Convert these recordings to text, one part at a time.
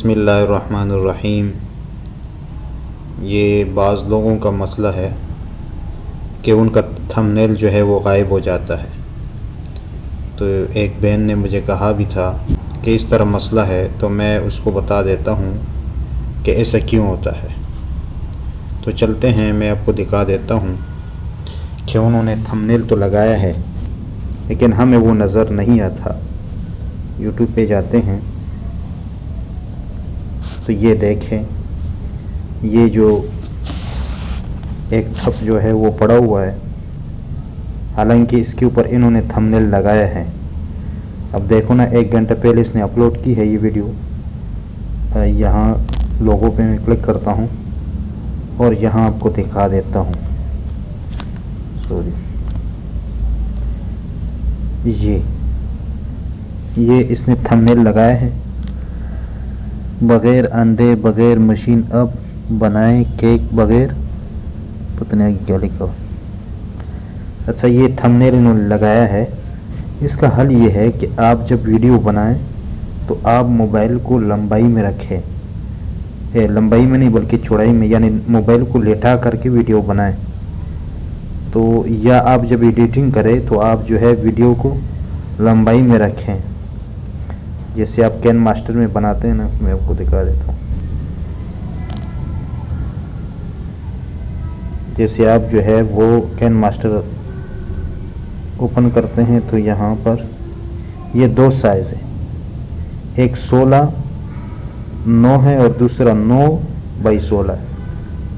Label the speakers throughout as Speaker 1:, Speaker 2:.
Speaker 1: बिस्मिल्लाहिर्रहमानिर्रहीम। ये बाज़ लोगों का मसला है कि उनका थंबनेल जो है वो गायब हो जाता है। तो एक बहन ने मुझे कहा भी था कि इस तरह मसला है, तो मैं उसको बता देता हूँ कि ऐसा क्यों होता है। तो चलते हैं, मैं आपको दिखा देता हूँ कि उन्होंने थंबनेल तो लगाया है लेकिन हमें वो नज़र नहीं आता। यूट्यूब पे जाते हैं तो ये देखें, ये जो एक ठप जो है वो पड़ा हुआ है, हालांकि इसके ऊपर इन्होंने थंबनेल लगाया है। अब देखो ना, 1 घंटा पहले इसने अपलोड की है ये वीडियो। यहाँ लोगों पे मैं क्लिक करता हूँ और यहाँ आपको दिखा देता हूँ। ये इसने थंबनेल लगाया है, बगैर अंडे बगैर मशीन अब बनाए केक बगैर, पता नहीं क्या लिखा हो। अच्छा, ये थंबनेल इन्होंने लगाया है। इसका हल ये है कि आप जब वीडियो बनाएं तो आप मोबाइल को लंबाई में रखें, लंबाई में नहीं बल्कि चौड़ाई में, यानी मोबाइल को लेटा करके वीडियो बनाएं। तो या आप जब एडिटिंग करें तो आप जो है वीडियो को लंबाई में रखें, जैसे आप कैन मास्टर में बनाते हैं ना। मैं आपको दिखा देता हूँ। जैसे आप जो है वो कैन मास्टर ओपन करते हैं तो यहाँ पर ये 2 साइज़ है, एक 16:9 है और दूसरा 9:16 है।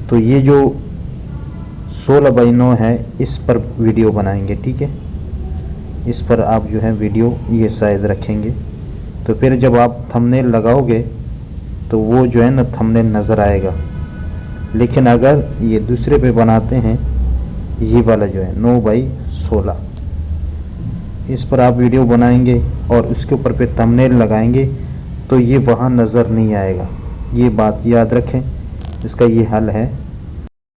Speaker 1: तो ये जो 16:9 है इस पर वीडियो बनाएंगे, ठीक है। इस पर आप जो है वीडियो ये साइज़ रखेंगे, तो फिर जब आप थंबनेल लगाओगे तो वो जो है ना थंबनेल नज़र आएगा। लेकिन अगर ये दूसरे पे बनाते हैं, ये वाला जो है 9:16, इस पर आप वीडियो बनाएंगे और उसके ऊपर पे थंबनेल लगाएंगे तो ये वहाँ नज़र नहीं आएगा। ये बात याद रखें, इसका ये हल है।